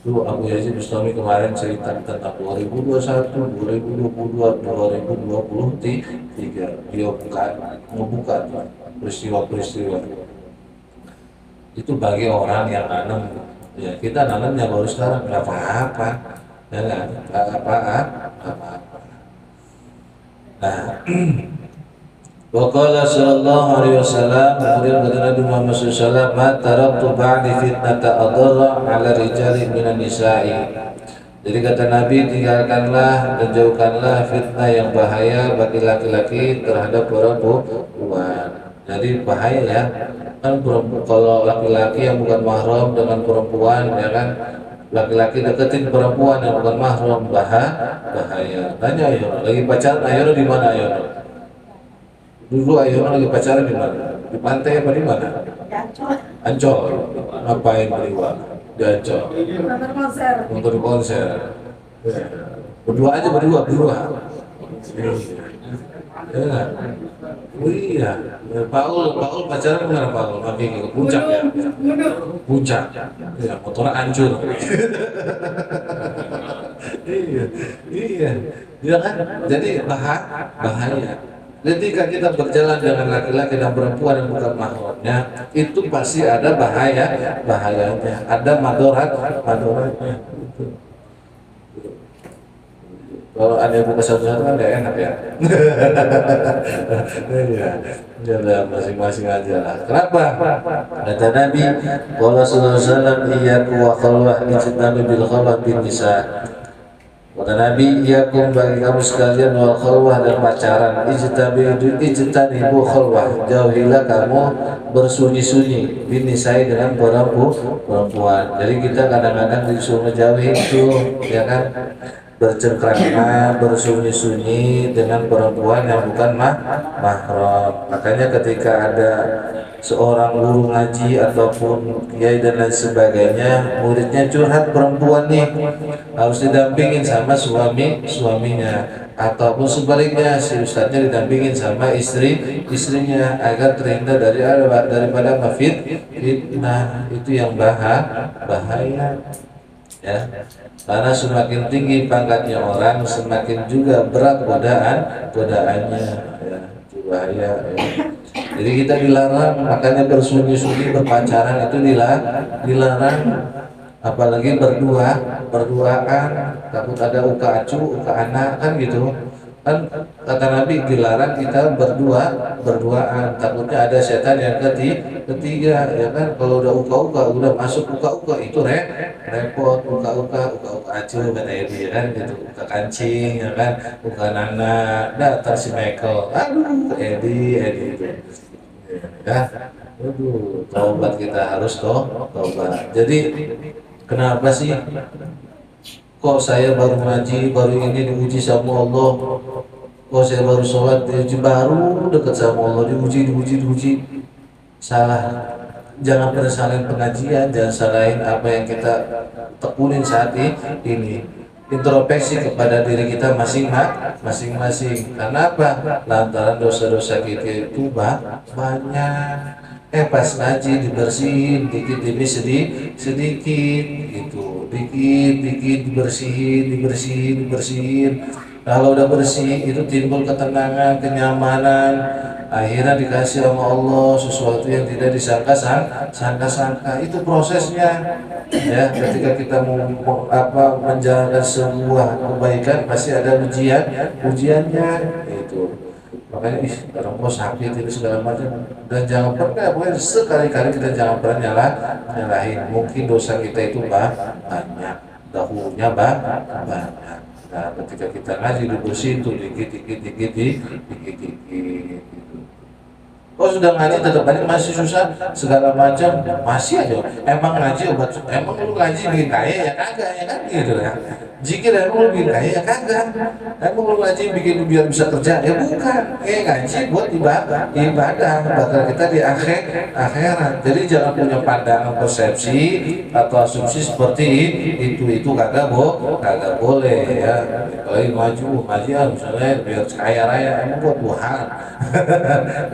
Itu Abu Yazid Bustami kemarin cerita tentang 2021, 2022, 2023. Dia membuka peristiwa-peristiwa itu bagi orang yang nanam. Ya, kita nanamnya baru sekarang, nggak apa-apa. Ya kan, apa-apa. Nah, waqala sallallahu alaihi wasallam, kemudian kata Nabi Muhammad SAW, ma taraktu ba'di fitnata adarra ala rijali minan nisa'i. Jadi kata Nabi, tinggalkanlah dan jauhkanlah fitnah yang bahaya bagi laki-laki terhadap perempuan. Jadi bahaya ya, kan kalau laki-laki yang bukan mahram dengan perempuan, ya kan, laki-laki deketin perempuan yang bukan mahram, bahaya. Tanya Ayono, lagi pacaran Ayono di mana Ayono? Dulu Ayono lagi pacaran di mana? Di pantai apa di mana? Ancol. Ngapain berdua? Di Ancol. Nonton konser. Berdua aja, berdua. Ya. Oh iya, Paul pacaran kemana Paul? Makin ke puncak ya? Puncak, ya motornya hancur. Iya kan? Jadi bahaya. Ketika kita berjalan dengan laki-laki dan perempuan yang bukan mahramnya, itu pasti ada bahayanya, ada madoratnya. Kalau ada yang buka satu-satu kan gak enak ya. Ya masing-masing aja lah. Kenapa? Kata Nabi, qala sallallahu alaihi wasallam, iyyakum wa khalwah ijtanibu bil khalwah bin nisa. Kata Nabi, iyyakum bagi kamu sekalian wal khalwah dan pacaran, ijtanibu khalwah, jauhilah kamu bersunyi-sunyi bin nisa dengan perempuan. Jadi kita kadang-kadang disuruh jauhi itu, ya kan? Bercengkrama, bersunyi-sunyi dengan perempuan yang bukan mahram. Makanya ketika ada seorang guru ngaji ataupun kiai dan lain sebagainya, muridnya curhat perempuan nih, harus didampingin sama suaminya, ataupun sebaliknya si ustadznya didampingin sama istrinya agar terhindar daripada fitnah. Itu yang bahaya. Ya, karena semakin tinggi pangkatnya orang, semakin juga berat godaannya, ya, itu bahaya. Ya. Jadi kita dilarang, makanya bersunyi-sunyi berpacaran itu dilarang, apalagi berduaan, takut ada uka acu, uka anak kan gitu. Kan kata Nabi dilarang kita berduaan, takutnya ada setan yang ketiga, ya kan. Kalau udah udah masuk uka itu repot. Uka acuh kata Edi, ya kan gitu, uka kancing, ya kan, uka nana, datang si Michael, aduh Edi itu, ya, aduh, taubat kita harus taubat. Jadi kenapa sih? Kok saya baru ngaji, baru ini diuji sama Allah. Kok saya baru sholat, diuji, baru dekat sama Allah, diuji. Salah. jangan pernah salahin pengajian, jangan salahin apa yang kita tekunin saat ini. Introspeksi kepada diri kita masing-masing. Karena apa? Lantaran dosa-dosa kita itu banyak. Pas ngaji dibersihin dikit demi sedikit gitu, dikit dibersihin. Kalau udah bersih itu timbul ketenangan, kenyamanan. Akhirnya dikasih sama Allah sesuatu yang tidak disangka-sangka. Itu prosesnya. Ya, ketika kita mau menjalankan sebuah kebaikan pasti ada ujiannya itu. Makanya orang kok sakit ini segala macam, dan jangan pernah, pokoknya sekali-kali kita jangan pernah nyalahin. Mungkin dosa kita itu banyak, dahulunya banyak. Nah, ketika kita ngaji dibersihin tuh dikit. Oh sudah ngaji tetap aja masih susah segala macam, masih aja. Emang ngaji obat, emang lu ngaji bikin kaya ya kagak ya kan gitu ya. Jika emang lu bikin kaya ya kagak. Emang lu ngaji bikin biar bisa kerja ya bukan. Ngaji buat ibadah bakal kita di akhirat. Jadi jangan punya pandangan persepsi atau asumsi seperti itu kagak boleh ya. Kalau ngaji ya misalnya biar kaya raya emang buat Tuhan.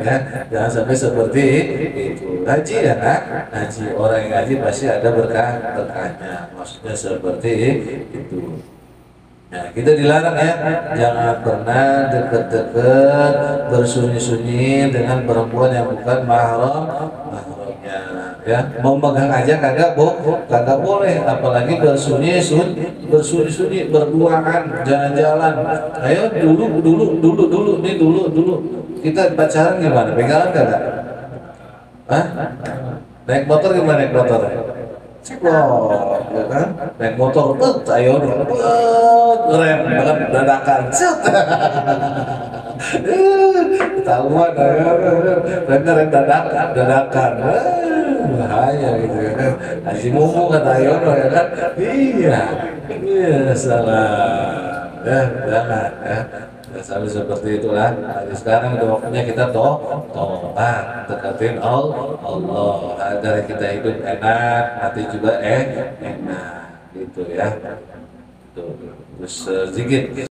Ya, jangan sampai seperti itu. Ngaji ya nak, ngaji orang yang ngaji pasti ada berkahnya. Maksudnya seperti itu. Nah, kita dilarang ya, jangan pernah deket-deket bersunyi-sunyi dengan perempuan yang bukan mahramnya. Ya, mau megang aja kagak boleh, apalagi bersunyi-sunyi berduaan, jalan-jalan. Ayo dulu. Kita pacaran gimana? Pegangan kagak? Hah? Naik motor gimana naik motor? Ceklok, ya kan? Naik motor, ayo rem, bahkan dadakan, ketahuan, rem dadakan, bahaya gitu ya kan? Haji Mumu kata Ayono ya kan? Iya, salah, ya jangan ya. Sampai seperti itulah. Jadi sekarang udah waktunya kita tobat, deketin Allah agar kita hidup enak, mati juga enak gitu ya. Tuh, terus sedikit.